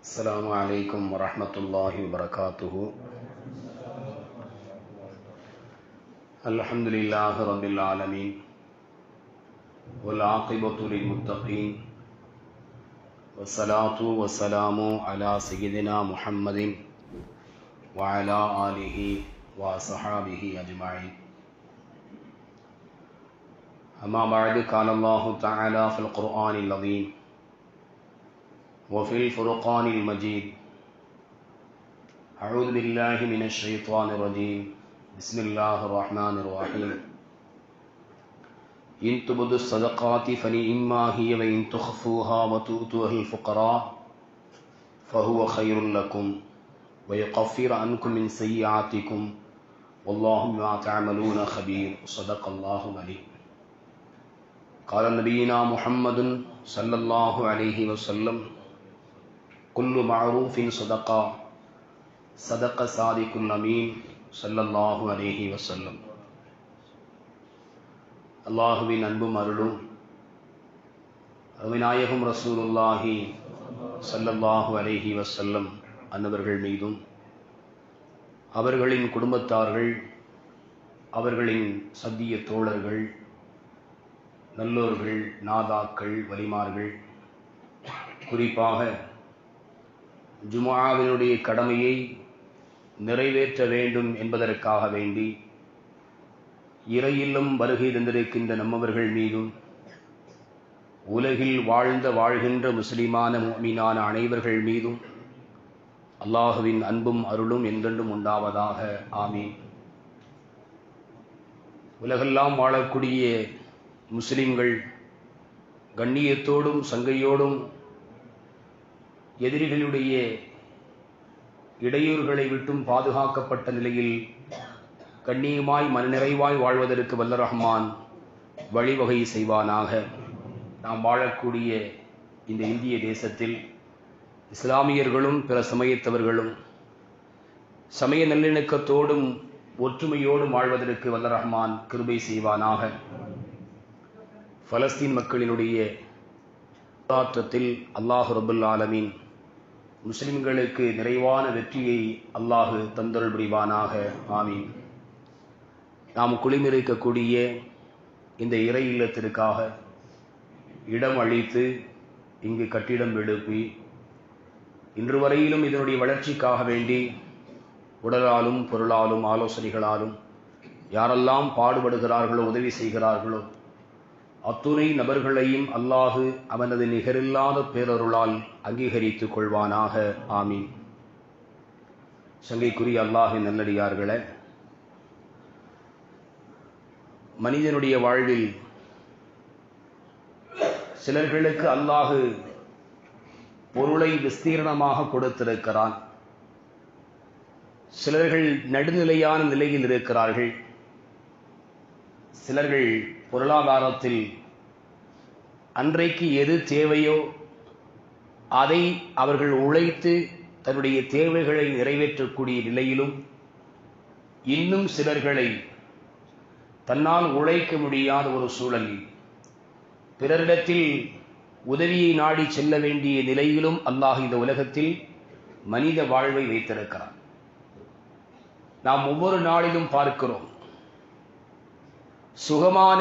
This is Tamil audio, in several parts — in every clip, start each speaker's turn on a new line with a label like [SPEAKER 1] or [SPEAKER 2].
[SPEAKER 1] السلام عليكم ورحمة الله وبركاته. الحمد لله رب العالمين والعاقبة للمتقين والصلاة والسلام على سيدنا محمد وعلى آله وصحابه أجمعين. أما بعد، قال الله تعالى في القرآن العظيم وفي الفرقان المجيد: أعوذ بالله من الشيطان الرجيم، بسم الله الرحمن الرحيم. إن تبدوا الصدقات فنعما هي وإن تخفوها وتؤتوها الفقراء فهو خير لكم ويكفر عنكم من سيئاتكم والله بما تعملون خبير. صدق الله العليم. قال نبينا محمد صلى الله عليه وسلم: كل معروف صدقة صدق صادق الأمين صلى الله عليه وسلم. அல்லாஹுவின் அன்பும் அருளும் அருமைநாயகம் ரசூலுல்லாஹி ஸல்லல்லாஹு அலைஹி வஸல்லம் அன்னவர்கள் மீதும் அவர்களின் குடும்பத்தார்கள், அவர்களின் சத்திய தோழர்கள், நல்லோர்கள், நாதாக்கள், வலிமார்கள், குறிப்பாக ஜும்ஆவினுடைய கடமையை நிறைவேற்ற வேண்டும் என்பதற்காக வேண்டி இறையில்லும் வருகை தந்திருக்கின்ற நம்மவர்கள் மீதும் உலகில் வாழ்கின்ற முஸ்லிமான முஃமினான அனைவர்கள் மீதும் அல்லாஹுவின் அன்பும் அருளும் என்றென்றும் உண்டாவதாக. ஆமீன். உலகெல்லாம் வாழக்கூடிய முஸ்லிம்கள் கண்ணியத்தோடும் சங்கையோடும் எதிரிகளுடைய இடையூறுகளை விட்டும் பாதுகாக்கப்பட்ட நிலையில் கண்ணியமாய் மனநிறைவாய் வாழ்வதற்கு வல்ல ரஹ்மான் வழிவகை செய்வானாக. நாம் வாழக்கூடிய இந்த இந்திய தேசத்தில் இஸ்லாமியர்களும் பிற சமயத்தவர்களும் சமய நல்லிணக்கத்தோடும் ஒற்றுமையோடும் வாழ்வதற்கு வல்ல ரஹ்மான் கிருபை செய்வானாக. பலஸ்தீன் மக்களினுடைய போராட்டத்தில் அல்லாஹ் ரப்புல் ஆலமீன் முஸ்லிம்களுக்கு நிறைவான வெற்றியை அல்லாஹ் தந்தருள் புரிவானாக. ஆமீன். நாம் குளிமிருக்கக்கூடிய இந்த இறை இல்லத்திற்காக இடம் அளித்து இங்கு கட்டிடம் எழுப்பி இன்று வரையிலும் இதனுடைய வளர்ச்சிக்காக வேண்டி உடலாலும் பொருளாலும் ஆலோசனைகளாலும் யாரெல்லாம் பாடுபடுகிறார்களோ, உதவி செய்கிறார்களோ, அத்துணை நபர்களையும் அல்லாஹு அவனது நிகரில்லாத பேரருளால் அங்கீகரித்துக் கொள்வானாக. ஆமீன். சங்கைக்குரிய அல்லாஹின் நல்லடியார்களே, மனிதனுடைய வாழ்வில் சிலர்களுக்கு அல்லாஹு பொருளை விஸ்தீர்ணமாக கொடுத்திருக்கிறான். சிலர்கள் நடுநிலையான நிலையில் இருக்கிறார்கள். சிலர்கள் பொருளாதாரத்தில் அன்றைக்கு எது தேவையோ அதை அவர்கள் உழைத்து தன்னுடைய தேவைகளை நிறைவேற்றக்கூடிய நிலையிலும், இன்னும் சிலர்களை தன்னால் உழைக்க முடியாத ஒரு சூழலில் பிறரிடத்தில் உதவியை நாடி செல்ல வேண்டிய நிலையிலும் அல்லாஹ் இந்த உலகத்தில் மனித வாழ்வை வைத்திருக்கிறார். நாம் ஒவ்வொரு நாளிலும் பார்க்கிறோம், சுகமான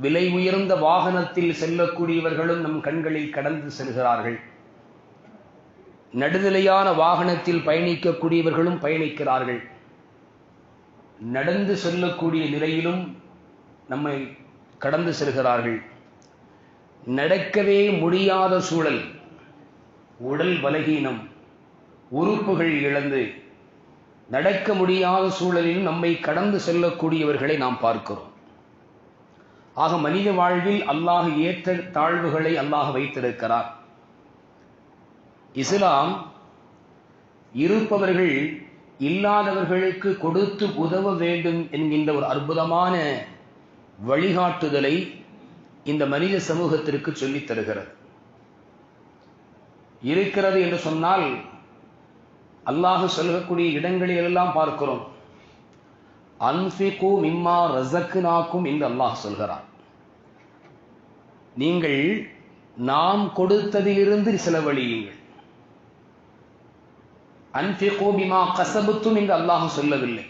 [SPEAKER 1] விலை உயர்ந்த வாகனத்தில் செல்லக்கூடியவர்களும் நம் கண்களில் கடந்து செல்கிறார்கள். நடுநிலையான வாகனத்தில் பயணிக்கக்கூடியவர்களும் பயணிக்கிறார்கள். நடந்து செல்லக்கூடிய நிலையிலும் நம்மை கடந்து செல்கிறார்கள். நடக்கவே முடியாத சூழல், உடல் பலகீனம், உறுப்புகள் இழந்து நடக்க முடியாத சூழலிலும் நம்மை கடந்து செல்லக்கூடியவர்களை நாம் பார்க்கிறோம். ஆக மனித வாழ்வில் அல்லாஹ் ஏற்ற தாழ்வுகளை அல்லாஹ் வைத்திருக்கிறார். இஸ்லாம் இருப்பவர்கள் இல்லாதவர்களுக்கு கொடுத்து உதவ வேண்டும் என்கின்ற ஒரு அற்புதமான வழிகாட்டுதலை இந்த மனித சமூகத்திற்கு சொல்லித் தருகிறது. இருக்கிறது என்று சொன்னால் அல்லாஹ் சொல்லக்கூடிய இடங்களில் எல்லாம் பார்க்கிறோம், அன்ஃபிகு மிம்மா ரஸக்னாக்கும் என்று அல்லாஹ் சொல்கிறார். நீங்கள் நாம் கொடுத்ததிலிருந்து செலவழியுங்கள். அன்ஃபிகு பிமா கஸபத்தும் என்று அல்லாஹ் சொல்லவில்லை.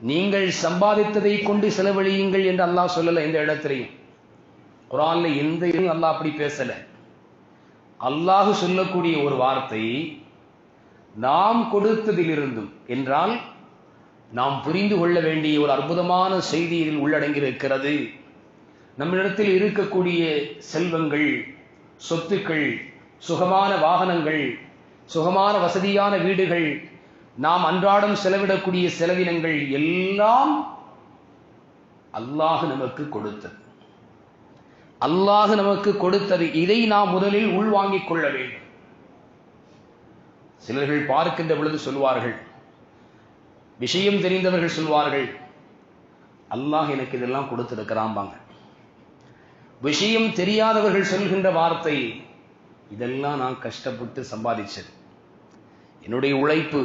[SPEAKER 1] நீங்கள் சம்பாதித்ததை கொண்டு செலவழியுங்கள் என்று அல்லாஹ் சொல்லல. எந்த இடத்திலையும் குர்ஆன்ல எந்த இடத்திலும் அல்லாஹ் அப்படி பேசல. அல்லாஹ் சொல்லக்கூடிய ஒரு வார்த்தை நாம் கொடுத்ததிலிருந்தும் என்றால் நாம் புரிந்து கொள்ள வேண்டிய ஒரு அற்புதமான செய்தி இதில் உள்ளடங்கியிருக்கிறது. நம்மிடத்தில் இருக்கக்கூடிய செல்வங்கள், சொத்துக்கள், சுகமான வாகனங்கள், சுகமான வசதியான வீடுகள், நாம் அன்றாடம் செலவிடக்கூடிய செலவினங்கள் எல்லாம் அல்லாஹ் நமக்கு கொடுத்தது. அல்லாஹ் நமக்கு கொடுத்தது. இதை நாம் முதலில் உள்வாங்கிக் கொள்ள வேண்டும். சிலர்கள் பார்க்கின்ற பொழுது சொல்வார்கள், விஷயம் தெரிந்தவர்கள் சொல்வார்கள், அல்லாஹ் எனக்கு இதெல்லாம் கொடுத்திருக்கிறாம்பாங்க. விஷயம் தெரியாதவர்கள் சொல்கின்ற வார்த்தை, இதெல்லாம் நான் கஷ்டப்பட்டு சம்பாதிச்சது, என்னுடைய உழைப்பு,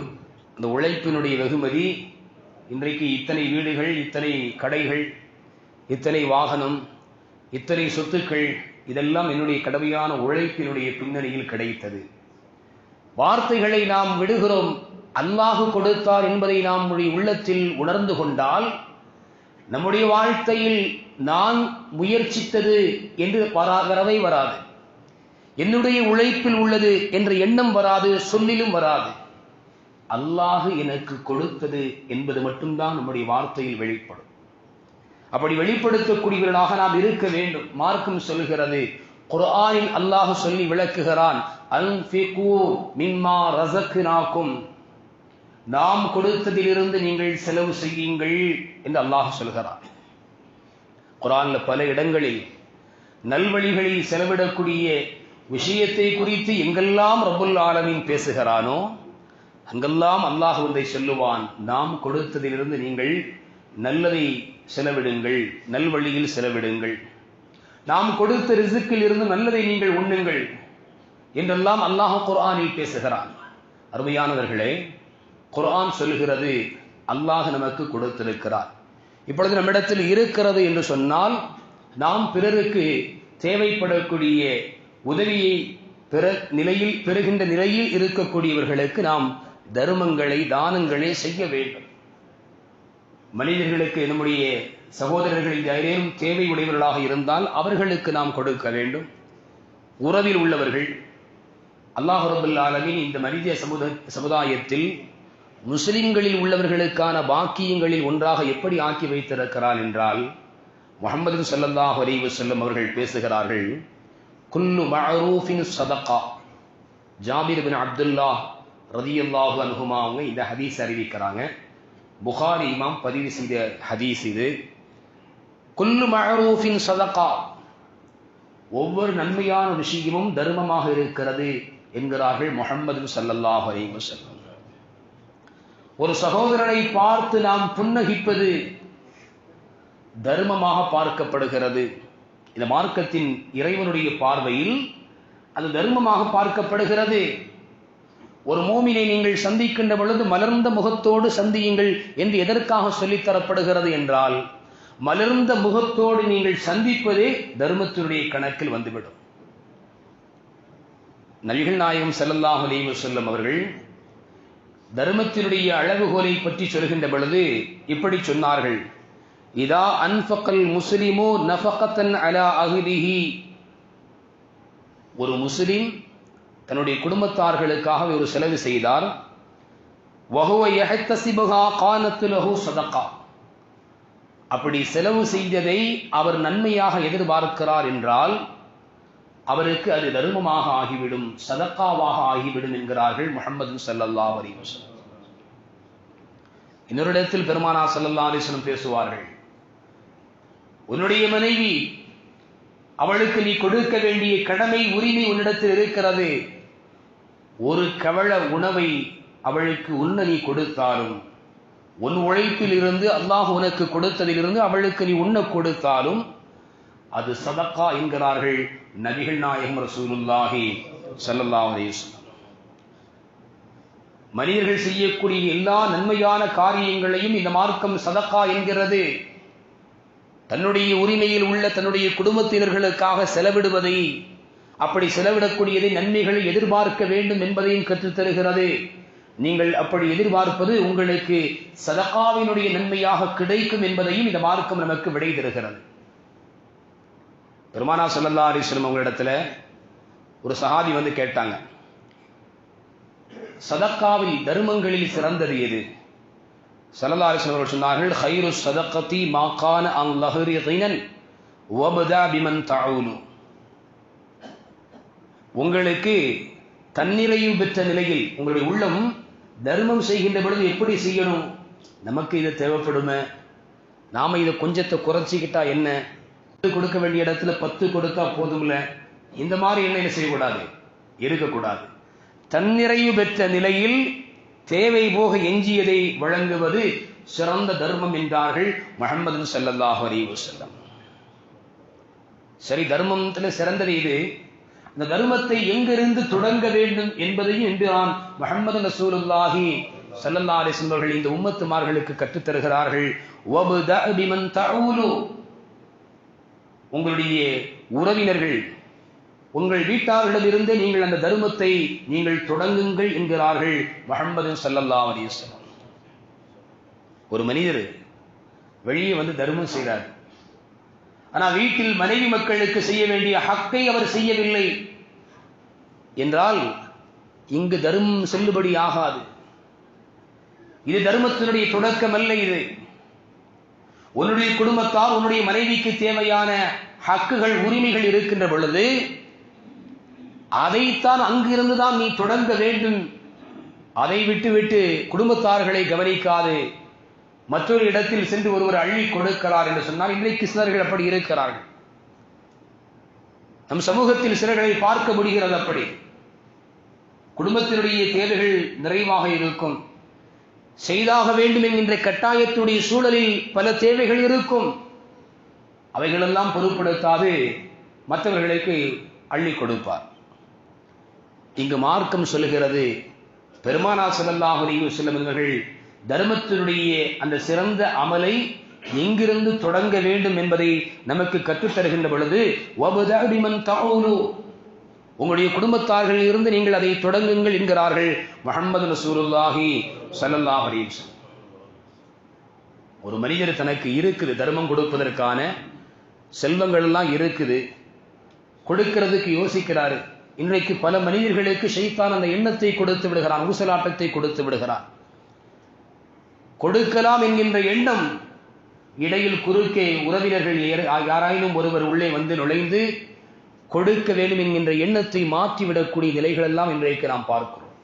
[SPEAKER 1] அந்த உழைப்பினுடைய வெகுமதி இன்றைக்கு இத்தனை வீடுகள், இத்தனை கடைகள், இத்தனை வாகனம், இத்தனை சொத்துக்கள், இதெல்லாம் என்னுடைய கடமையான உழைப்பினுடைய பின்னணியில் கிடைத்தது. வார்த்தைகளை நாம் விடுகிறோம். அல்லாஹ் கொடுத்தார் என்பதை நாம் உள்ளத்தில் உணர்ந்து கொண்டால் நம்முடைய வாழ்க்கையில் நான் முயற்சித்தது என்று வரவே வராது, என்னுடைய உழைப்பில் உள்ளது என்ற எண்ணம் வராது, சொல்லிலும் வராது. அல்லாஹ் எனக்கு கொடுத்தது என்பது மட்டும்தான் நம்முடைய வார்த்தையில் வெளிப்படும். அப்படி வெளிப்படுத்தக்கூடியவர்களாக நாம் இருக்க வேண்டும். மார்க்கம் சொல்கிறது, குர்ஆனில் அல்லாஹ் சொல்லி விளக்குகிறான், அன்ஃபிகு மிம்மா ரஸக்னாக்கும், நாம் கொடுத்ததிலிருந்து நீங்கள் செலவு செய்யுங்கள் என்று அல்லாஹ் சொல்கிறான். குர்ஆன்ல பல இடங்களில் நல்வழிகளில் செலவிடக்கூடிய விஷயத்தை குறித்து எங்கெல்லாம் ரப்புல் ஆலமீன் பேசுகிறானோ அங்கெல்லாம் அல்லாஹ் ஒன்றை சொல்லுவான், நாம் கொடுத்ததிலிருந்து நீங்கள் நல்லதை செலவிடுங்கள், நல்வழியில் செலவிடுங்கள், நாம் கொடுத்த ரிஸ்கில் இருந்து நல்லதை நீங்கள் உண்ணுங்கள் என்றெல்லாம் அல்லாஹ் குர்ஆனில் பேசுகிறான். அருமையானவர்களே, குர்ஆன் சொல்கிறது அல்லாஹ் நமக்கு கொடுத்திருக்கிறார். இப்பொழுது நம்மிடத்தில் இருக்கிறது என்று சொன்னால் நாம் பிறருக்கு தேவைப்படக்கூடிய உதவியை பெறுகின்ற நிலையில் இருக்கக்கூடியவர்களுக்கு நாம் தர்மங்களை, தானங்களை செய்ய வேண்டும். மனிதர்களுக்கு, நம்முடைய சகோதரர்களில் யாரேனும் தேவை உடையவர்களாக இருந்தால் அவர்களுக்கு நாம் கொடுக்க வேண்டும். உறவில் உள்ளவர்கள், அல்லாஹ் ரப்பல் ஆலமீன் இந்த மனித சமுதாயத்தில் முஸ்லிம்களில் உள்ளவர்களுக்கான பாக்கியங்களில் ஒன்றாக எப்படி ஆக்கி வைத்திருக்கிறான் என்றால், முஹம்மது ஸல்லல்லாஹு அலைஹி வஸல்லம் அவர்கள் பேசுகிறார்கள், குல்லு மஅரூஃபின் ஸதகா. ஜாபிர் இப்னு அப்துல்லாஹ் ரலியல்லாஹு அன்ஹுமா அவங்க இந்த ஹதீஸ் அறிவிக்கிறாங்க. புகாரி இமாம் பதிவு செய்த ஹதீஸ் இது. குல்லு மஅரூஃபின் ஸதகா, ஒவ்வொரு நன்மையான விஷயமும் தர்மமாக இருக்கிறது என்கிறார்கள் முஹம்மது ஸல்லல்லாஹு அலைஹி வஸல்லம். ஒரு சகோதரனை பார்த்து நாம் புன்னகிப்பது தர்மமாக பார்க்கப்படுகிறது. இந்த மார்க்கத்தின் இறைவனுடைய பார்வையில் அது தர்மமாக பார்க்கப்படுகிறது. ஒரு மூமினை நீங்கள் சந்திக்கின்ற பொழுது மலர்ந்த முகத்தோடு சந்தியுங்கள் என்று எதற்காக சொல்லித்தரப்படுகிறது என்றால், மலர்ந்த முகத்தோடு நீங்கள் சந்திப்பதே தர்மத்தினுடைய கணக்கில் வந்துவிடும். நபிகள் நாயகம் ஸல்லல்லாஹு அலைஹி வஸல்லம் அவர்கள் தர்மத்தினுடைய அளவுகோலை பற்றி சொல்கின்ற பொழுது இப்படி சொன்னார்கள், இதா அன்ஃபகல் முஸ்லிமு நஃபகத்தன் அலா அஹ்லிஹி. ஒரு முஸ்லிம் தன்னுடைய குடும்பத்தார்களுக்காக ஒரு செலவு செய்தார், வஹுவ யஹ்தஸிபுஹா கானத் லஹு ஸதகா. அப்படி செலவு செய்ததை அவர் நன்மையாக எதிர்பார்க்கிறார் என்றால் அவருக்கு அது தர்மமாக ஆகிவிடும், சதக்காவாக ஆகிவிடும் என்கிறார்கள் முஹம்மது ஸல்லல்லாஹு அலைஹி வஸல்லம். இன்னொரு இடத்தில் பெருமானார் ஸல்லல்லாஹு அலைஹி வஸல்லம் பேசுவார்கள், உன்னுடைய மனைவி, அவளுக்கு நீ கொடுக்க வேண்டிய கடமை, உரிமை உன்னிடத்தில் இருக்கிறது. ஒரு கவள உணவை அவளுக்கு உண்ண நீ கொடுத்தாலும், உன் உழைப்பில் இருந்து அல்லாஹ் உனக்கு கொடுத்ததிலிருந்து அவளுக்கு நீ உண்ண கொடுத்தாலும் அது சதக்கா என்கிறார்கள் நபிகள் நாயகம் ரசூலுல்லாஹி ஸல்லல்லாஹு அலைஹி வஸல்லம். மனிதர்கள் செய்யக்கூடிய எல்லா நன்மையான காரியங்களையும் இந்த மார்க்கம் சதக்கா என்கிறது. தன்னுடைய உரிமையில் உள்ள தன்னுடைய குடும்பத்தினர்களுக்காக செலவிடுவதை, அப்படி செலவிடக்கூடியதை நன்மைகளை எதிர்பார்க்க வேண்டும் என்பதையும் கற்றுத்தருகிறது. நீங்கள் அப்படி எதிர்பார்ப்பது உங்களுக்கு சதகாவினுடைய நன்மையாக கிடைக்கும் என்பதையும் இந்த மார்க்கம் நமக்கு விடை தருகிறது. பெருமானார் ஸல்லல்லாஹு அலைஹி வஸல்லம் அவங்களிடத்துல ஒரு சஹாபி வந்து கேட்டாங்க, சதக்காவில் தர்மங்களில் சிறந்தது எது? ஸல்லல்லாஹு அலைஹி வஸல்லம் சொன்னார்கள், ഖൈറു ஸதகதி மா கான அன் லஹரி கினன் வப்தா பிமன் தஊலு. உங்களுக்கு தன்னிறைவு பெற்ற நிலையில் உங்களுடைய உள்ளம் தர்மம் செய்கின்ற பொழுது எப்படி செய்யணும்? நமக்கு இது தேவைப்படுமே, நாம இதை கொஞ்சத்தை குறைச்சிக்கிட்டா என்ன, கொடுக்க வேண்டிய இடத்துல 10 கொடுத்தா போதும்ல, இந்த மாதிரி என்ன செய்யக்கூடாது, இருக்கக்கூடாது. தன்னிறைவு பெற்ற நிலையில் தேவை போக எஞ்சியதை வழங்குவது சிறந்த தர்மம் என்றார்கள் முஹம்மது ஸல்லல்லாஹு அலைஹி வஸல்லம். சரி, தர்மத்தில் சிறந்தது இது. அந்த தர்மத்தை எங்கிருந்து தொடங்க வேண்டும் என்பதையும் என்றுதான் முஹம்மது ரசூலுல்லாஹி ஸல்லல்லாஹு அலைஹி வஸல்லம் அவர்கள் இந்த உம்மத்துமார்களுக்கு கற்றுத் தருகிறார்கள். வப்தா பிமன் தஊலு. உங்களுடைய உறவினர்கள், உங்கள் வீட்டார்களிடமிருந்து நீங்கள் அந்த தர்மத்தை நீங்கள் தொடங்குங்கள் என்கிறார்கள் முஹம்மது ஸல்லல்லாஹு அலைஹி வஸல்லம். ஒரு மனிதர் வெளியே வந்து தர்மம் செய்கிறார், ஆனால் வீட்டில் மனைவி மக்களுக்கு செய்ய வேண்டிய ஹக்கை அவர் செய்யவில்லை என்றால் இங்கு தர்மம் செல்லுபடி ஆகாது. இது தர்மத்தினுடைய தொடக்கம் அல்ல. இது உன்னுடைய குடும்பத்தார், உன்னுடைய மனைவிக்கு தேவையான ஹக்குகள், உரிமைகள் இருக்கின்ற பொழுது அதைத்தான் அங்கிருந்துதான் நீ தொடங்க வேண்டும். அதை விட்டுவிட்டு குடும்பத்தார்களை கவனிக்காது மற்றொரு இடத்தில் சென்று ஒருவர் அள்ளி கொடுக்கிறார் என்று சொன்னால் இன்றைக்கு சிலர்கள் அப்படி இருக்கிறார்கள். நம் சமூகத்தில் சிலர்களை பார்க்க முடிகிறது. அப்படி குடும்பத்தினுடைய தேவைகள் நிறைவாக இருக்கும், செய்தாக வேண்டும் என்கின்ற கட்டாயத்துடைய சூழலில் பல தேவைகள் இருக்கும். அவைகளெல்லாம் பொருட்படுத்தாது மற்றவர்களுக்கு அள்ளி கொடுப்பார். இங்கு மார்க்கம் சொல்லுகிறது, பெருமானார் ஸல்லல்லாஹு அலைஹி வஸல்லம் அவர்கள் தர்மத்தினுடைய அந்த சிறந்த அமலை எங்கிருந்து தொடங்க வேண்டும் என்பதை நமக்கு கற்றுத்தருகின்ற பொழுது வப்தா பிமன் தஊலு, உங்களுடைய குடும்பத்தார்கள் இருந்து நீங்கள் அதை தொடங்குங்கள் என்கிறார்கள் முஹம்மது ரசூலுல்லாஹி ஸல்லல்லாஹு அலைஹி வஸல்லம். ஒரு மனிதர் தனக்கு இருக்குது தர்மம் கொடுப்பதற்கான செல்வங்கள் எல்லாம் இருக்குது, கொடுக்கிறதுக்கு யோசிக்கிறாரு. இன்றைக்கு பல மனிதர்களுக்கு ஷைத்தான் அந்த எண்ணத்தை கொடுத்து விடுகிறான், ஊசலாட்டத்தை கொடுத்து விடுகிறான். கொடுக்கலாம் என்கின்ற எண்ணம் இடையில் குறுக்கே உறவினர்கள் யாராயினும் ஒருவர் உள்ளே வந்து நுழைந்து கொடுக்க வேண்டும் என்கின்ற எண்ணத்தை மாற்றிவிடக்கூடிய நிலைகள் எல்லாம் இன்றைக்கு நாம் பார்க்கிறோம்.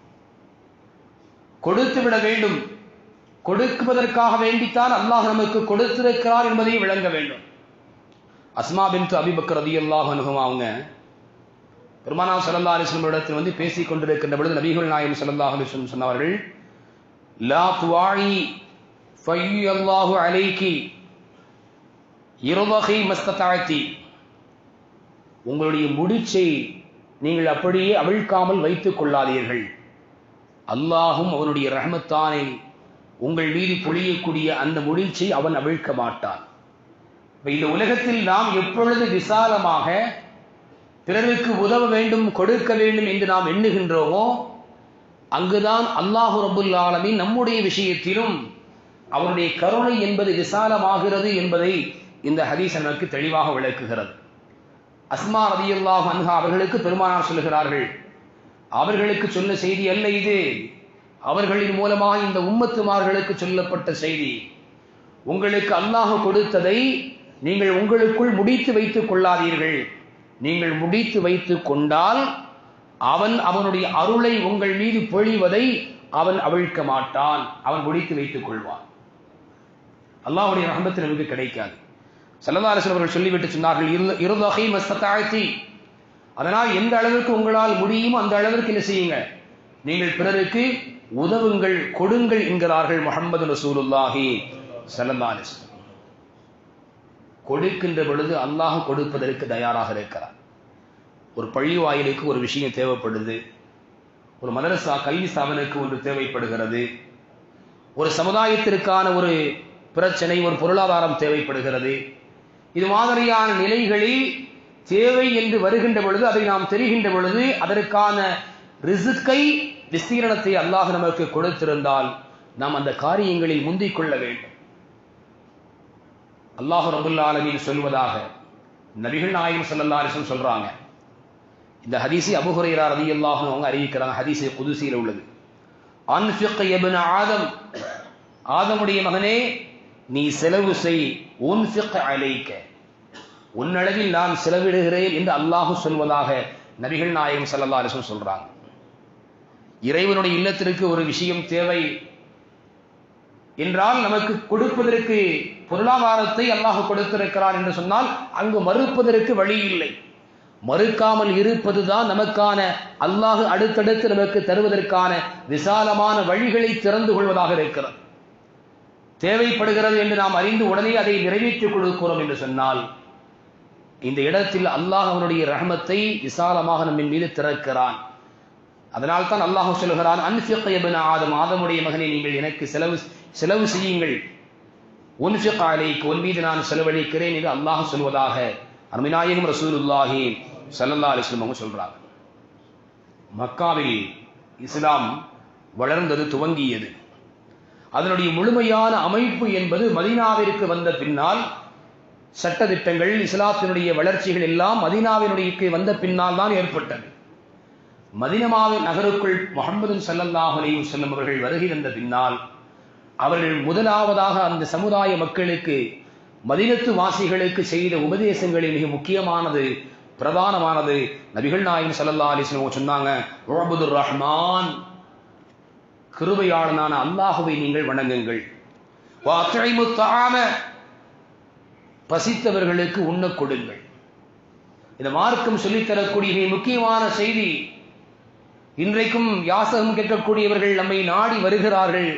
[SPEAKER 1] கொடுத்து விட வேண்டும், கொடுப்பதற்காக வேண்டித்தான் அல்லாஹ் நமக்கு கொடுத்திருக்கிறார் என்பதை விளங்க வேண்டும். அஸ்மா பின்த் அபீ பக்கர் ரலியல்லாஹு அன்ஹுமா அவங்க பெருமானார் ஸல்லல்லாஹு அலைஹி வஸல்லம் இடத்தில் வந்து பேசிக் கொண்டிருக்கின்ற பொழுது நபிகள் நாயகம் ஸல்லல்லாஹு அலைஹி வஸல்லம் சொன்னார்கள், லா துஆஇ ஃபய்யல்லாஹு அலைக்கி இர்வஹி மஸ்ததஅதி. உங்களுடைய முடிச்சை நீங்கள் அப்படியே அவிழ்க்காமல் வைத்துக் கொள்ளாதீர்கள், அல்லாஹும் அவனுடைய ரஹ்மத்தானை உங்கள் மீது பொழியக்கூடிய அந்த முடிச்சை அவன் அவிழ்க்க மாட்டான். இந்த உலகத்தில் நாம் எப்பொழுது விசாலமாக பிறருக்கு உதவ வேண்டும், கொடுக்க வேண்டும் என்று நாம் எண்ணுகின்றோமோ அங்குதான் அல்லாஹு ரப்புல் ஆலமீன் நம்முடைய விஷயத்திலும் அவருடைய கருணை என்பது விசாலமாகிறது என்பதை இந்த ஹதீஸ் நமக்கு தெளிவாக விளக்குகிறது. அஸ்மா ரலியல்லாஹு அன்ஹா அவர்களுக்கு பெருமானார் சொல்லுகிறார்கள், அவர்களுக்கு சொன்ன செய்தி அல்ல இது, அவர்களின் மூலமாக இந்த உம்மத்துமார்களுக்கு சொல்லப்பட்ட செய்தி. உங்களுக்கு அல்லாஹ் கொடுத்ததை நீங்கள் உங்களுக்குள் முடித்து வைத்துக் கொள்ளாதீர்கள். நீங்கள் முடித்து வைத்துக் கொண்டால் அவன் அவனுடைய அருளை உங்கள் மீது பொழிவதை அவன் அவிழ்க்க மாட்டான், அவன் முடித்து வைத்துக் கொள்வான். அல்லாஹ்வுடைய ரஹ்மத் நமக்கு கிடைக்காது. ஸல்லல்லாஹு அலைஹி வஸல்லம் அவர்கள் சொல்லிவிட்டு சொன்னார்கள், இர்தஹி மஸ்ததஅதி. அதனால் எந்த அளவிற்கு உங்களால் முடியுமோ அந்த அளவிற்கு என்ன செய்யுங்க, நீங்கள் பிறருக்கு உதவுங்கள், கொடுங்கள் என்கிறார்கள் முஹம்மது ரசூலுல்லாஹி ஸல்லல்லாஹு அலைஹி வஸல்லம். கொடுக்கின்ற பொழுது அல்லாஹ் கொடுப்பதற்கு தயாராக இருக்கிறார். ஒரு பள்ளி வாயிலுக்கு ஒரு விஷயம் தேவைப்படுது, ஒரு மதரசா கல்வி ஸ்தாபனுக்கு ஒன்று தேவைப்படுகிறது, ஒரு சமுதாயத்திற்கான ஒரு பிரச்சனை, ஒரு பொருளாதாரம் தேவைப்படுகிறது. இது மாதிரியான நிலைகளில் தேவை என்று வருகின்ற பொழுது, அதை நாம் தெரிகின்ற பொழுது அதற்கான ரிஸ்கை விஸ்தீரணத்தை அல்லாஹ் நமக்கு கொடுத்திருந்தால் நாம் அந்த காரியங்களில் முந்திக் கொள்ள வேண்டும். அல்லாஹ் ரப்பல் ஆலமீன் சொல்வதாக நபிகள் நாயகம் ஸல்லல்லாஹு அலைஹி வஸல்லம் சொல்றாங்க. இந்த ஹதீஸை அபூ ஹுரைரா ரலியல்லாஹு அன்ஹு அவங்க அறிவிக்கிறாங்க. ஹதீஸே குதுசியில உள்ளது. அன்ஃபிக் இப்னு ஆதம், ஆதமுடைய மகனே நீ செலவு செய், உன்ஃபிக் அலைக, உன்னளவில் நான் செலவிடுகிறேன் என்று அல்லாஹ் சொல்வதாக நபிகள் நாயகம் ஸல்லல்லாஹு அலைஹி வஸல்லம் சொல்றாங்க. இறைவனுடைய இல்லத்திற்கு ஒரு விஷயம் தேவை என்றால் நமக்கு கொடுப்பதற்கு பொருளாதாரத்தை அல்லாஹ் கொடுத்திருக்கிறான் என்று சொன்னால் அங்கு மறுப்பதற்கு வழி இல்லை. மறுக்காமல் இருப்பதுதான் நமக்கான அல்லாஹ் அடுத்தடுத்து நமக்கு தருவதற்கான விசாலமான வழிகளை திறந்து கொள்வதாக இருக்கிறது. தேவைப்படுகிறது என்று நாம் அறிந்து உடனே அதை நிறைவேற்றிக் கொடுக்கிறோம் என்று சொன்னால் இந்த இடத்தில் அல்லாஹ் அவனுடைய ரஹ்மத்தை விசாலமாக நம்மின் மீது திறக்கிறான். அதனால் தான் அல்லாஹ் சொல்கிறான், அன்ஃபிக் இப்னு ஆதம், ஆதமுடைய மகனை நீங்கள் எனக்கு செலவு செய்யுங்கள், உன்ஃபிக் அலைக, உன் மீது நான் செலவழிக்கிறேன் என்று அல்லாஹ் சொல்வதாக அருமைநாயகம் ரசூலுல்லாஹி ஸல்லல்லாஹு அலைஹி வஸல்லம் சொல்றாங்க. மக்காவில் இஸ்லாம் வளர்ந்தது, துவங்கியது. அதனுடைய முழுமையான அமைப்பு என்பது மதீனாவிற்கு வந்த பின்னால், சட்டதிட்டங்கள் இஸ்லாத்தினுடைய வளர்ச்சிகள் எல்லாம் மதீனாவினுடைய வந்த பின்னால் தான் ஏற்பட்டது. மதீனாவின் நகருக்குள் முஹம்மது ஸல்லல்லாஹு அலைஹி வஸல்லம் அவர்கள் வருகை தந்த பின்னால் அவர்கள் முதலாவதாக அந்த சமுதாய மக்களுக்கு, மதீனத்து வாசிகளுக்கு செய்த உபதேசங்களில் மிக முக்கியமானது, பிரதானமானது நபிகள் நாயகம் ஸல்லல்லாஹு அலைஹி வஸல்லம் சொன்னாங்க, உஅ்புதுர் ரஹ்மான், கிருபையாளனான அல்லாஹுவை நீங்கள் வணங்குங்கள், வஅத்இமுத் தஆம, பசித்தவர்களுக்கு உண்ண கொடுங்கள். இந்த மார்க்கம் சொல்லித்தரக்கூடிய மிக முக்கியமான செய்தி. இன்றைக்கும் யாசகம் கேட்கக்கூடியவர்கள் நம்மை நாடி வருகிறார்கள்.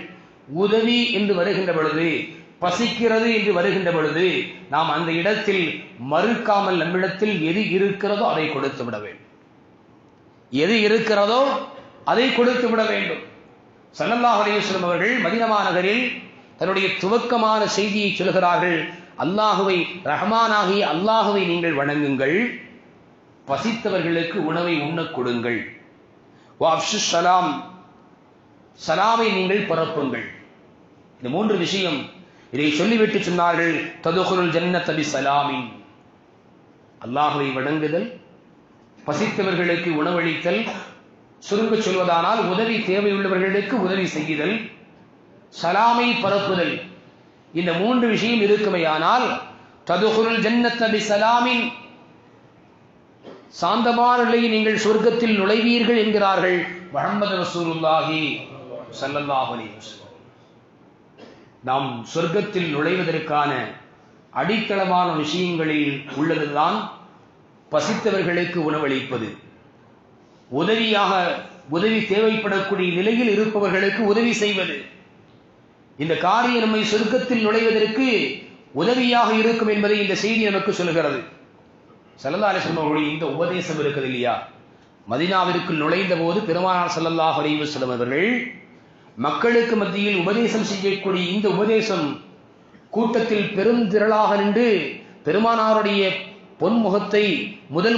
[SPEAKER 1] உதவி என்று வருகின்ற பொழுது, பசிக்கிறது என்று வருகின்ற பொழுது நாம் அந்த இடத்தில் மறுக்காமல் நம்மிடத்தில் எது இருக்கிறதோ அதை கொடுத்து விட வேண்டும். எது இருக்கிறதோ அதை கொடுத்து விட வேண்டும். ஸல்லல்லாஹு அலைஹி வஸல்லம் அவர்கள் மதீனா நகரில் தன்னுடைய துவக்கமான செய்தியை சொல்கிறார்கள், அல்லாஹுவை, ரஹ்மானாகிய அல்லாஹுவை நீங்கள் வணங்குங்கள், பசித்தவர்களுக்கு உணவை உண்ணக் கொடுங்கள், வஅஃஷு ஸலாம், சலாமை நீங்கள் பரப்புங்கள். இந்த மூன்று விஷயம் இதை சொல்லிவிட்டு சொன்னார்கள், ததுகுலுல் ஜன்னத பிஸலாமின், அல்லாஹுவை வணங்குதல், பசித்தவர்களுக்கு உணவளித்தல், சுருங்க சொல்வதானால் உதவி தேவையுள்ளவர்களுக்கு உதவி செய்யுதல், சலாமை பரப்புதல். இந்த மூன்று விஷயம் இருக்குமையானால் ததுகுலுல் ஜன்னத பிஸலாமின், சாந்தமான நிலையில் நீங்கள் சொர்க்கத்தில் நுழைவீர்கள் என்கிறார்கள் முஹம்மது ரசூலுல்லாஹி ஸல்லல்லாஹு அலைஹி வஸல்லம். நாம் சொர்க்கத்தில் நுழைவதற்கான அடித்தளமான விஷயங்களில் உள்ளதுதான் பசித்தவர்களுக்கு உணவளிப்பது, உதவி தேவைப்படக்கூடிய நிலையில் இருப்பவர்களுக்கு உதவி செய்வது. இந்த காரியம் நம்மை சொர்க்கத்தில் நுழைவதற்கு உதவியாக இருக்கும் என்பதை இந்த செய்தி நமக்கு சொல்கிறது. ஸல்லல்லாஹு அலைஹி வஸல்லம் அவர்களுடைய இந்த உபதேசம் இருக்குது இல்லையா, மதீனாவிற்கு நுழைந்த போது பெருமானார் ஸல்லல்லாஹு அலைஹி வஸல்லம் அவர்கள் மக்களுக்கு மத்தியில் உபதேசம் செய்யக்கூடிய இந்த உபதேசம் கூட்டத்தில் பெருந்திரளாக நின்று பெருமானாருடைய பொன்முகத்தை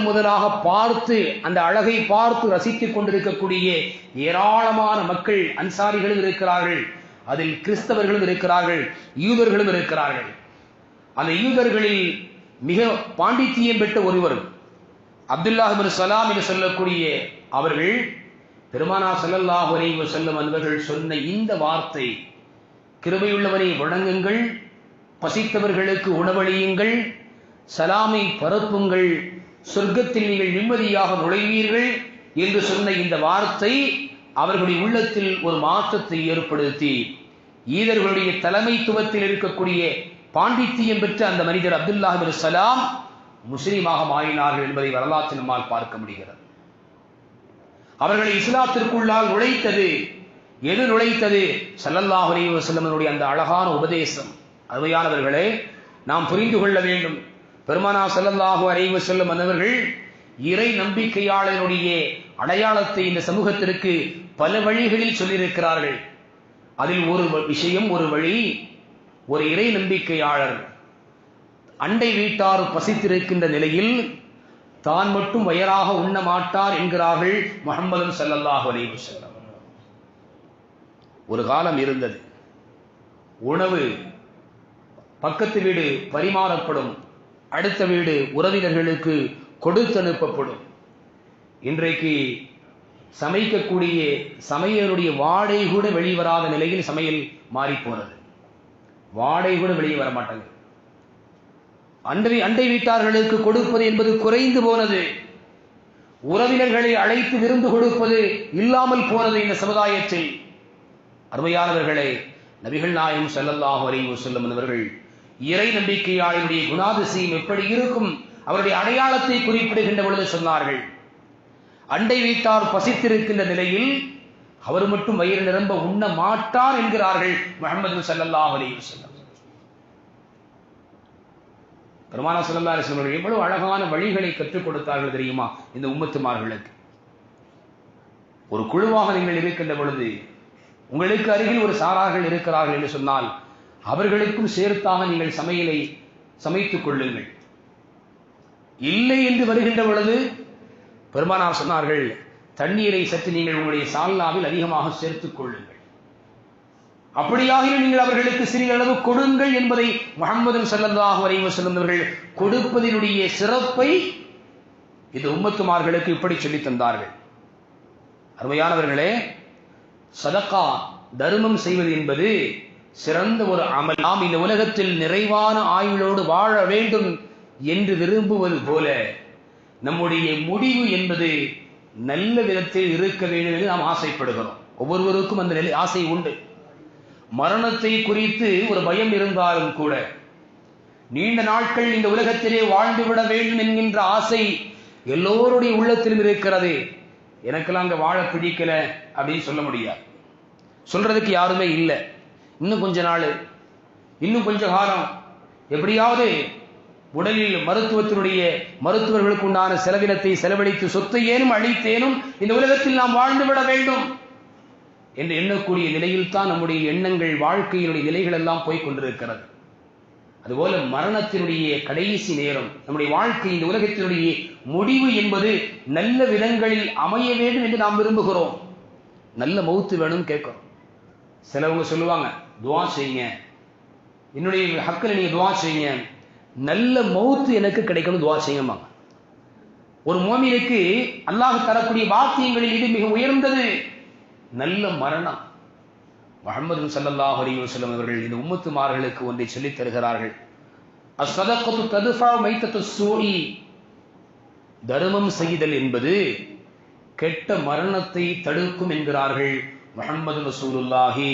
[SPEAKER 1] முதலாக பார்த்து அந்த அழகை பார்த்து ரசித்துக் கொண்டிருக்கக்கூடிய ஏராளமான மக்கள், அன்சாரிகளும் இருக்கிறார்கள், அதில் கிறிஸ்தவர்களும் இருக்கிறார்கள், யூதர்களும் இருக்கிறார்கள். அந்த யூதர்களில் மிக பாண்டித்தியம் பெற்ற ஒருவர் அப்துல்லாஹ் இப்னு சலாம் என்று சொல்லக்கூடிய அவர்கள் பெருமானார் ஸல்லல்லாஹு அலைஹி வஸல்லம் அவர்கள் சொன்ன இந்த வார்த்தை, கிருபையுள்ளவனை வணங்குங்கள், பசித்தவர்களுக்கு உணவளியுங்கள், சலாமை பரப்புங்கள், சொர்க்கத்தில் நீங்கள் நிம்மதியாக நுழைவீர்கள் என்று சொன்ன இந்த வார்த்தை அவர்களுடைய உள்ளத்தில் ஒரு மாற்றத்தை ஏற்படுத்தி ஈதர்களுடைய தலைமைத்துவத்தில் இருக்கக்கூடிய பாண்டித்தியம் பெற்ற அந்த மனிதர் அப்துல்லாஹ் இப்னு சலாம் முஸ்லீமாக மாறினார்கள் என்பதை வரலாற்றில் நம்மால் பார்க்க முடிகிறது. அவர்களை இஸ்லாத்திற்குள்ளால் நுழைத்தது ஸல்லல்லாஹு அலைஹி வஸல்லம் அந்த அழகான உபதேசம். அருமையானவர்களே, நாம் புரிந்து கொள்ள வேண்டும், பெருமானார் ஸல்லல்லாஹு அலைஹி வஸல்லம் அவர்கள் இறை நம்பிக்கையாளருடைய அடையாளத்தை இந்த சமூகத்திற்கு பல வழிகளில் சொல்லியிருக்கிறார்கள். அதில் ஒரு விஷயம், ஒரு வழி, ஒரு இறை நம்பிக்கையாளர் அண்டை வீட்டார் பசித்திருக்கின்ற நிலையில் தான் மட்டும் வயராக உண்ண மாட்டார் என்கிறார்கள் முஹம்மது ஸல்லல்லாஹு அலைஹி வஸல்லம். ஒரு காலம் இருந்தது. உணவு பக்கத்து வீடு பரிமாறப்படும், அடுத்த வீடு உறவினர்களுக்கு கொடுத்து அனுப்பப்படும். இன்றைக்கு சமைக்கக்கூடிய சமையலுடைய வாடகை கூட வெளிவராத நிலையில் சமையல் மாறி போனது. வாடகை கூட வெளியே வர மாட்டாங்க. அண்டை வீட்டார்களுக்கு கொடுப்பது என்பது குறைந்து போனது. உறவினர்களை அழைத்து விருந்து கொடுப்பது இல்லாமல் போனது இந்த சமுதாயத்தில். அருமையானவர்களே, நபிகள் நாயகம் ஸல்லல்லாஹு அலைஹி வஸல்லம் அவர்கள் இறை நம்பிக்கையாளருடைய குணாதிசயம் எப்படி இருக்கும், அவருடைய அடையாளத்தை குறிப்பிடுகின்ற பொழுது சொன்னார்கள், அண்டை வீட்டார் பசித்திருக்கின்ற நிலையில் அவர் மட்டும் வயிறு நிரம்ப உண்ண மாட்டார் என்கிறார்கள் முஹம்மது ஸல்லல்லாஹு அலைஹி வஸல்லம். பெருமானார் ஸல்லல்லாஹு அலைஹி வஸல்லம் எவ்வளவு அழகான வழிகளை கற்றுக் கொடுத்தார்கள் தெரியுமா இந்த உம்மத்துமார்களுக்கு. ஒரு குழுவாக நீங்கள் இருக்கின்ற பொழுது உங்களுக்கு அருகில் ஒரு சாரார்கள் இருக்கிறார்கள் என்று சொன்னால் அவர்களுக்கும் சேர்த்தாக நீங்கள் சமையலை சமைத்துக் கொள்ளுங்கள். இல்லை என்று வருகின்ற பொழுது பெருமானார் சொன்னார்கள், தண்ணீரை சற்று நீங்கள் உங்களுடைய சால்னாவில் அதிகமாக சேர்த்துக் கொள்ளுங்கள். அப்படியாக நீங்கள் அவர்களுக்கு சிறிதளவு கொடுங்கள் என்பதை முஹம்மது ஸல்லல்லாஹு அலைஹி வஸல்லம் அவர்கள் கொடுப்பதினுடைய சிறப்பை இந்த உம்மத்துமார்களுக்கு இப்படி சொல்லித் தந்தார்கள். அருமையானவர்களே, சதகா தர்மம் செய்வது என்பது சிறந்த ஒரு அமல். நாம் இந்த உலகத்தில் நிறைவான ஆயுளோடு வாழ வேண்டும் என்று விரும்புவது போல நம்முடைய முடிவு என்பது நல்ல விதத்தில் இருக்க வேண்டும் என்று நாம் ஆசைப்படுகிறோம். ஒவ்வொருவருக்கும் அந்த ஆசை உண்டு. மரணத்தை குறித்து ஒரு பயம் இருந்தாலும் கூட நீண்ட நாட்கள் இந்த உலகத்திலே வாழ்ந்துவிட வேண்டும் என்கின்ற ஆசை எல்லோருடைய உள்ளத்திலும் இருக்கிறது. எனக்கெல்லாம் அங்க வாழ பிடிக்கல அப்படின்னு சொல்ல முடியாது, சொல்றதுக்கு யாருமே இல்லை. இன்னும் கொஞ்ச நாள், இன்னும் கொஞ்ச காலம், எப்படியாவது உடலில் மருத்துவர்களுக்கு உண்டான செலவினத்தை செலவழித்து சொத்தை ஏனும் அழித்தேனும் இந்த உலகத்தில் நாம் வாழ்ந்துவிட வேண்டும் என்று எண்ணக்கூடிய நிலையில் தான் நம்முடைய எண்ணங்கள், வாழ்க்கையினுடைய நிலைகள் எல்லாம் போய்கொண்டிருக்கிறது. அதுபோல மரணத்தினுடைய கடைசி நேரம், நம்முடைய வாழ்க்கை, இந்த உலகத்தினுடைய முடிவு என்பது நல்ல விதங்களில் அமைய வேண்டும் என்று நாம் விரும்புகிறோம். நல்ல மௌத்து வேணும் கேட்கிறோம். சிலவங்க சொல்லுவாங்க, துவா செய்யுங்க, என்னுடைய ஹக்கில் நீங்க துவா செய்யுங்க, நல்ல மௌத்து எனக்கு கிடைக்கணும், துவா செய்யுமாங்க. ஒரு மோமினுக்கு அல்லாஹ் தரக்கூடிய வாக்கியங்களில் இது மிக உயர்ந்தது, நல்ல மரணம். முஹம்மது ஸல்லல்லாஹு அலைஹி வஸல்லம் அவர்கள் இந்த உம்மத்துமார்களுக்கு ஒன்றை சொல்லித் தருகிறார்கள். அஸ்ஸதகத்து தத்ஃபா மைத்தத்து ஸூஇ, தர்மம் செய்தல் என்பது கெட்ட மரணத்தை தடுக்கும் என்கிறார்கள் முஹம்மது ரசூலுல்லாஹி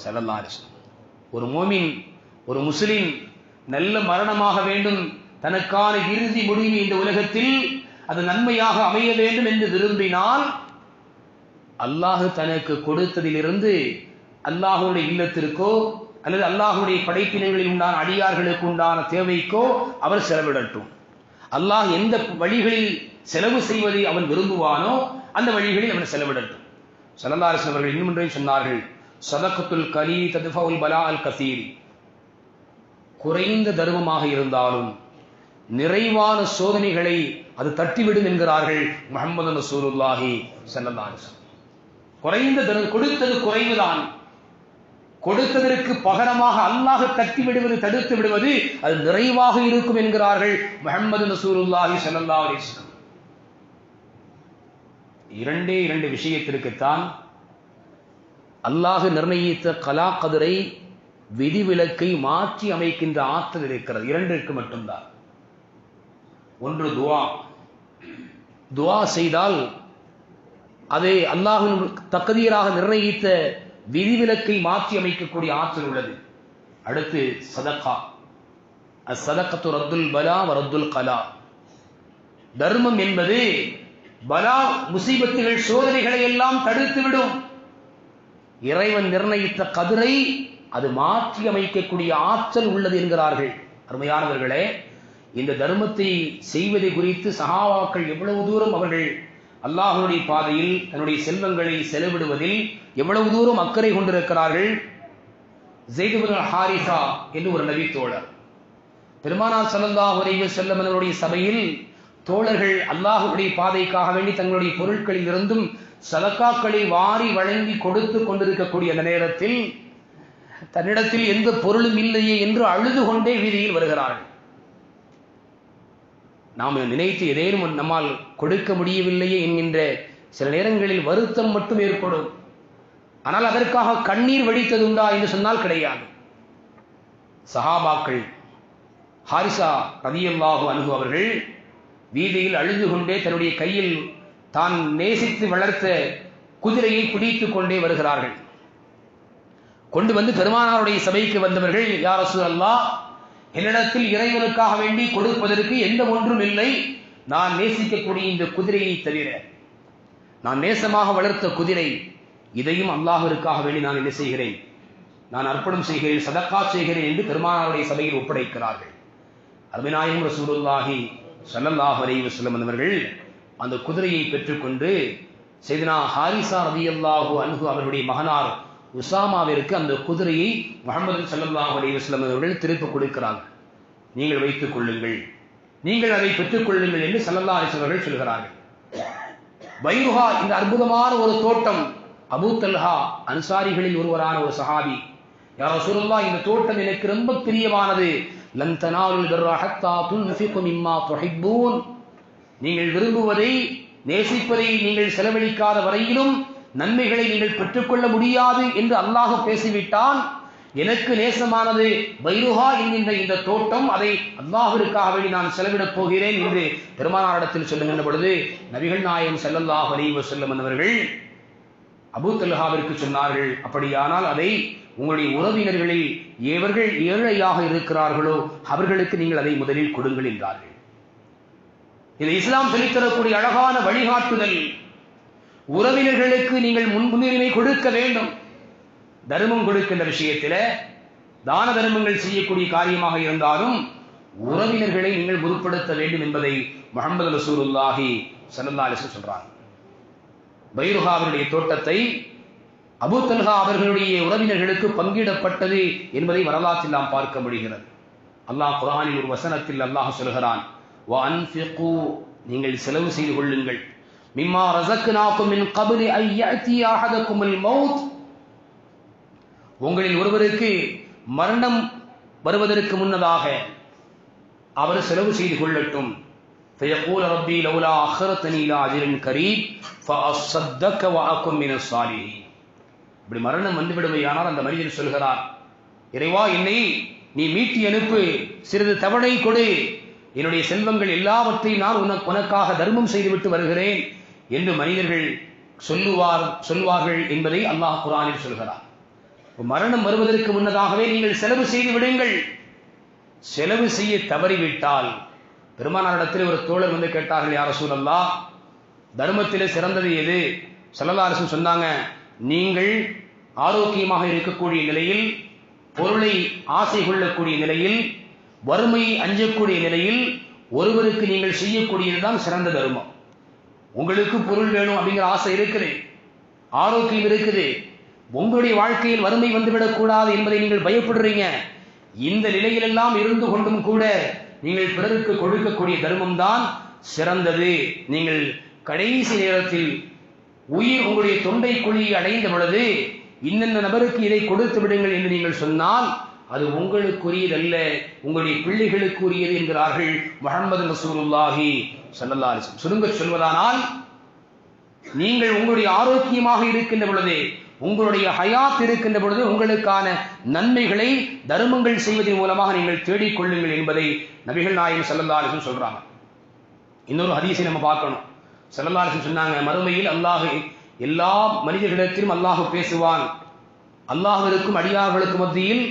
[SPEAKER 1] ஸல்லல்லாஹு அலைஹி வஸல்லம். ஒரு மோமின், ஒரு முஸ்லிம் நல்ல மரணமாக வேண்டும், தனக்கான இறுதி முடிவு இந்த உலகத்தில் அது நன்மையாக அமைய வேண்டும் என்று விரும்பினால் அல்லாஹ் தனக்கு கொடுத்ததிலிருந்து அல்லாஹுடைய இல்லத்திற்கோ அல்லது அல்லாஹுடைய படைப்பினங்களில் உண்டான அடியார்களுக்கு உண்டான தேவைக்கோ அவர் செலவிடட்டும். அல்லாஹ் எந்த வழிகளில் செலவு செய்வதை அவன் விரும்புவானோ அந்த வழிகளில் அவன் செலவிடட்டும். ஸல்லல்லாஹு அலைஹி வஸல்லம் அவர்கள் இன்னும் ஒன்றை சொன்னார்கள், ஸதகத்துல் கலீ தத்ஃபஉல் பலாஅல் கஸீர், குறைந்த தர்மமாக இருந்தாலும் நிறைவான சோதனைகளை அது தட்டிவிடும் என்கிறார்கள் முஹம்மது ரசூலுல்லாஹி ஸல்லல்லாஹு அலைஹி வஸல்லம். குறைந்த தர்மம் கொடுத்தது குறைவுதான், கொடுத்ததற்கு பகரமாக அல்லாஹ் தட்டி விடுவது, தடுத்து விடுவது அது நிறைவாக இருக்கும் என்கிறார்கள் முஹம்மது ரசூலுல்லாஹி ஸல்லல்லாஹு அலைஹி வஸல்லம். இரண்டு விஷயத்திற்குத்தான் அல்லாஹ் நிர்ணயித்த கலா கதிரை, விதிவிலக்கை மாற்றி அமைக்கின்ற ஆற்றல் இருக்கிறது. இரண்டிற்கு மட்டும்தான். ஒன்று துவா. துவா செய்தால் அதை அல்லாஹ்வின் தக்தீராக நிர்ணயித்த விதிவிலக்கை மாற்றி அமைக்கக்கூடிய ஆற்றல் உள்ளது. அடுத்து சதகா. அஸ்ஸதகத்து ரத்துல் பலா வ ரத்துல் கலா. தர்மம் என்பது பலா, முசீபத்துகள், சோதனைகளை எல்லாம் தடுத்துவிடும். இறைவன் நிர்ணயித்த கதிரை அது மாற்றி அமைக்கக்கூடிய ஆற்றல் உள்ளது என்கிறார்கள். அருமையானவர்களே, இந்த தர்மத்தை செய்வதை குறித்து சஹாபாக்கள் எவ்வளவு தூரம் அவர்கள் அல்லாஹ்வுடைய பாதையில் தன்னுடைய செல்வங்களை செலவிடுவதில் எவ்வளவு தூரம் அக்கறை கொண்டிருக்கிறார்கள். ஸைத் இப்னு ஹாரிஸா என்று ஒரு நபி தோழர், பெருமானார் ஸல்லல்லாஹு அலைஹி வஸல்லம் அவர்களுடைய சபையில் தோழர்கள் அல்லாஹ்வுடைய பாதைக்காக வேண்டி தங்களுடைய பொருட்களில் இருந்தும் சதக்காக்களை வாரி வழங்கி கொடுத்து கொண்டிருக்கக்கூடிய அந்த நேரத்தில் தன்னிடத்தில் எந்த பொருளும் இல்லையே என்று அழுது கொண்டே வீதியில் வருகிறார்கள். நாம் நினைத்து எதேனும் நம்மால் கொடுக்க முடியவில்லையே என்கின்ற சில நேரங்களில் வருத்தம் மட்டும் ஏற்படும். ஆனால் அதற்காக கண்ணீர் வடித்ததுண்டா என்று சொன்னால் கிடையாது. சஹாபாக்கள் ஹாரிசா ரலியல்லாஹு அன்ஹு அவர்கள் வீதியில் அழுது கொண்டே தன்னுடைய கையில் தான் நேசித்து வளர்த்த குதிரையை பிடித்துக் கொண்டே வருகிறார்கள். கொண்டு வந்து பெருமானாருடைய சபைக்கு வந்தவர்கள், யா ரசூலல்லாஹ், என்னிடத்தில் இறைவனுக்காக வேண்டி கொடுப்பதற்கு எந்த ஒன்றும் இல்லை, நான் நேசிக்கக்கூடிய இந்த குதிரையை தவிர, நான் நேசமாக வளர்த்த குதிரை, இதையும் அல்லாஹ்விற்காக வேண்டி நான் என்ன செய்கிறேன், நான் அர்ப்பணம் செய்கிறேன், சதக்கா செய்கிறேன் என்று பெருமானாருடைய சபையில் ஒப்படைக்கிறார்கள். அருமைநாயகம் ரசூலுல்லாஹி ஸல்லல்லாஹு அலைஹி வஸல்லம் அவர்கள் அந்த குதிரையை பெற்றுக்கொண்டு சையதுனா ஹாரிசா ரலியல்லாஹு அன்ஹு அவர்களுடைய மகனார் உசாமாவிற்கு அந்த குதிரையை முஹம்மது ஸல்லல்லாஹு அலைஹி வஸல்லம் அவர்கள் திருப்பி கொடுக்கிறார்கள். நீங்கள் வைத்துக் கொள்ளுங்கள், நீங்கள் அதை பெற்றுக் கொள்ளுங்கள் என்று ஸல்லல்லாஹு அலைஹி வஸல்லம் அவர்கள் சொல்கிறார்கள். பைருஹா, இந்த அற்புதமான ஒரு தோட்டம், அபூ தல்ஹா அன்சாரிகளில் ஒருவரான ஒரு சஹாபி, யா ரசூலுல்லாஹ், இந்த தோட்டம் எனக்கு ரொம்ப பிரியமானது. லன் தனாலுல் பிர்ர ஹத்தா துன்ஃபிகு மிம்மா துஹிப்பூன், நீங்கள் விரும்புவதை நேசிப்பதை நீங்கள் செலவழிக்காத வரையிலும் நன்மைகளை நீங்கள் பெற்றுக்கொள்ள முடியாது என்று அல்லாஹ் பேசிவிட்டான். எனக்கு நேசமானது பைருஹா என்கின்ற இந்த தோட்டம், அதை அல்லாஹ்விற்காக வேண்டி நான் செலவிடப் போகிறேன் என்று பெருமானாரிடத்தில் சொல்லுகின்ற பொழுது நபிகள் நாயகம் ஸல்லல்லாஹு அலைஹி வஸல்லம் அவர்கள் அபூ தல்ஹாவிற்கு சொன்னார்கள், அப்படியானால் அதை உங்களுடைய உறவினர்களில் எவர்கள் ஏழையாக இருக்கிறார்களோ அவர்களுக்கு நீங்கள் அதை முதலில் கொடுங்கள் என்றார்கள். இது இஸ்லாம் சொல்லித்தரக்கூடிய அழகான வழிகாட்டுதல். உறவினர்களுக்கு நீங்கள் முன்னுரிமை கொடுக்க வேண்டும். தர்மம் கொடுக்கின்ற விஷயத்தில், தான தர்மங்கள் செய்யக்கூடிய காரியமாக இருந்தாலும் உறவினர்களை நீங்கள் முற்படுத்த வேண்டும் என்பதை முஹம்மது ரசூலுல்லாஹி ஸல்லல்லாஹு அலைஹி வஸல்லம் சொல்றாங்க. பைருஹா அவருடைய தோட்டத்தை அபூ தல்ஹா அவர்களுடைய உறவினர்களுக்கு பங்கிடப்பட்டது என்பதை வரலாற்றில் நாம் பார்க்க முடிகிறது. அல்லாஹ் குர்ஆனில் ஒரு வசனத்தில் அல்லாஹ் சொல்கிறான், வஅன்ஃபிகு, நீங்கள் செலவு செய்து கொள்ளுங்கள், மிம்மா ரஸக்னாகும் மின் கப்லி அன் யஅதிய அஹதகுமுல் மௌத், உங்களில் ஒருவருக்கு மரணம் வருவதற்கு முன்னதாக அவர் செலவு செய்து கொள்ளட்டும். ஃபயகூல் ரப்பி லௌலா அഖரதனி இலா அஜ்ரின் கரீப் ஃபஅஸ்ஸதக வஅகும் மினஸ் ஸாலிஹீன். இப்படி மரணம் வந்துவிடுமையானால் அந்த மனிதர் சொல்கிறார், இறைவா, என்னை நீ மீட்டி அனுப்பு, சிறிது தவணை கொடு, என்னுடைய செல்வங்கள் எல்லாவற்றையும் நான் உனக்காக தர்மம் செய்துவிட்டு வருகிறேன் என்று மனிதர்கள் சொல்வார்கள் என்பதை அல்லாஹ் குர்ஆனில் சொல்கிறார். மரணம் வருவதற்கு முன்னதாகவே நீங்கள் செலவு செய்து விடுங்கள். செலவு செய்ய தவறிவிட்டால், பெருமானாரிடத்தில் ஒரு தோழர் வந்து கேட்டார்கள், யா ரசூலல்லாஹ், தர்மத்திலே சிறந்தது எது? ஸல்லல்லாஹு அலைஹி வஸல்லம் சொன்னாங்க, நீங்கள் ஆரோக்கியமாக இருக்கக்கூடிய நிலையில், பொருளை ஆசை கொள்ளக்கூடிய நிலையில், வறுமையை அஞ்சக்கூடிய நிலையில் ஒருவருக்கு நீங்கள் செய்யக்கூடியதுதான் சிறந்த தர்மம். உங்களுக்கு பொருள் வேணும் அப்படிங்கிற ஆசை இருக்குது, ஆரோக்கியம் இருக்குது, உங்களுடைய வாழ்க்கையில் வறுமை வந்துவிடக்கூடாது என்பதை நீங்கள் பயப்படுறீங்க. இந்த நிலையிலெல்லாம் இருந்து கொண்டும் கூட நீங்கள் பிறருக்கு கொடுக்கக்கூடிய தர்மம் தான் சிறந்தது. நீங்கள் கடைசி நேரத்தில் உயிர் உங்களுடைய தொண்டை குழியை அடைந்த பொழுது இன்னென்ன நபருக்கு இதை கொடுத்து விடுங்கள் என்று நீங்கள் சொன்னால் அது உங்களுக்குரியதல்ல, உங்களுடைய பிள்ளைகளுக்குரியது என்கிறார்கள் முஹம்மது ரசூலுல்லாஹி ஸல்லல்லாஹு அலைஹி வஸல்லம். சுருங்க சொல்வதானால், நீங்கள் உங்களுடைய ஆரோக்கியமாக இருக்கின்ற பொழுது, உங்களுடைய ஹயாத் இருக்கின்ற பொழுது உங்களுக்கான நன்மைகளை தர்மங்கள் செய்வதன் மூலமாக நீங்கள் தேடிக்கொள்ளுங்கள் என்பதை நபிகள் நாயகம் ஸல்லல்லாஹு அலைஹி வஸல்லம் சொல்றாங்க. இன்னொரு ஹதீஸை நம்ம பார்க்கணும். ஸல்லல்லாஹு அலைஹி வஸல்லம் சொன்னாங்க, மறுமையில் அல்லாஹ் எல்லா மனிதர்களிடத்திலும் அல்லாஹ் பேசுவான். அல்லாஹ்விற்கும் அடியார்களுக்கும் மத்தியில்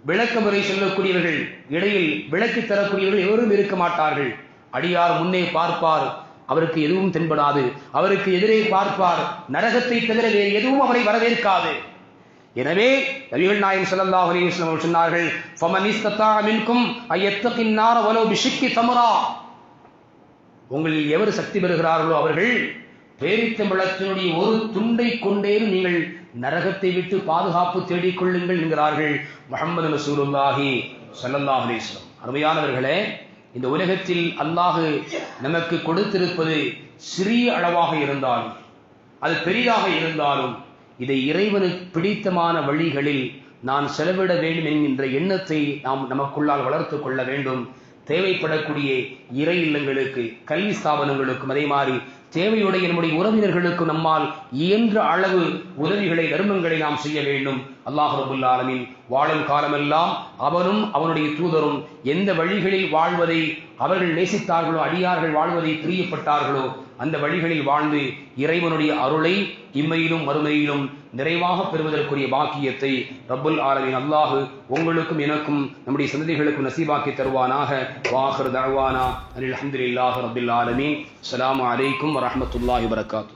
[SPEAKER 1] விளக்க முறை சொல்லக்கூடியவர்கள், இடையில் விளக்கி தரக்கூடியவர்கள் எவரும் இருக்க மாட்டார்கள். அடியார் முன்னே பார்ப்பார், அவருக்கு எதுவும் தென்படாது, அவருக்கு எதிரே பார்ப்பார், நரகத்தை தவிர வேறு எதுவும் அவரை வரவேற்காது. எனவே நபிகள் நாயகம் ஸல்லல்லாஹு அலைஹி வஸல்லம் சொன்னார்கள், ஃபமன் இஸ்ததா மின்கும் அயத்தகின் நார வலோ பிஷிக்கி தம்ரா, உங்களில் எவர் சக்தி பெறுகிறார்களோ அவர்கள் பேரித்தம்பழத்தினுடைய ஒரு துண்டை கொண்டேனும் நீங்கள் நரகத்தை விட்டு பாதுகாப்பு தேடிக்கொள்ளுங்கள் என்கிறார்கள் முஹம்மது ரசூலுல்லாஹி ஸல்லல்லாஹு அலைஹி வஸல்லம். அருமையானவர்களே, இந்த உலகத்தில் அல்லாஹ் நமக்கு கொடுத்திருப்பது சிறிய அளவாக இருந்தாலும் அது பெரிதாக இருந்தாலும் இதை இறைவனுக்கு பிடித்தமான வழிகளில் நான் செலவிட வேண்டும் என்கின்ற எண்ணத்தை நாம் நமக்குள்ளால் வளர்த்து கொள்ள வேண்டும். தேவைப்படக்கூடிய இறை இல்லங்களுக்கு, கல்வி ஸ்தாபனங்களுக்கும், அதே மாதிரி தேவையுடைய நம்முடைய உறவினர்களுக்கும் நம்மால் இயன்ற அளவு உதவிகளை, தர்மங்களை நாம் செய்ய வேண்டும். அல்லாஹ் ரப்பல் ஆலமீன் வாழும் காலமெல்லாம் அவனும் அவனுடைய தூதரும் எந்த வழிகளில் வாழ்வதை அவர்கள் நேசித்தார்களோ, அடியார்கள் வாழ்வதை பிரியப்பட்டார்களோ அந்த வழிகளில் வாழ்ந்து இறைவனுடைய அருளை இம்மையிலும் மறுமையிலும் நிறைவாக பெறுவதற்குரிய பாக்கியத்தை ரப்பல் ஆலமீன் அல்லாஹ் உங்களுக்கும் எனக்கும் நம்முடைய சந்ததிகளுக்கும் நசீபாக்கி தருவானாக. வாஹிர் தஅவானா அல்ஹம்துலில்லாஹி ரப்பில் ஆலமீன். அஸ்ஸலாமு அலைக்கும் வரஹ்மத்துல்லாஹி வபரகாத்துஹு.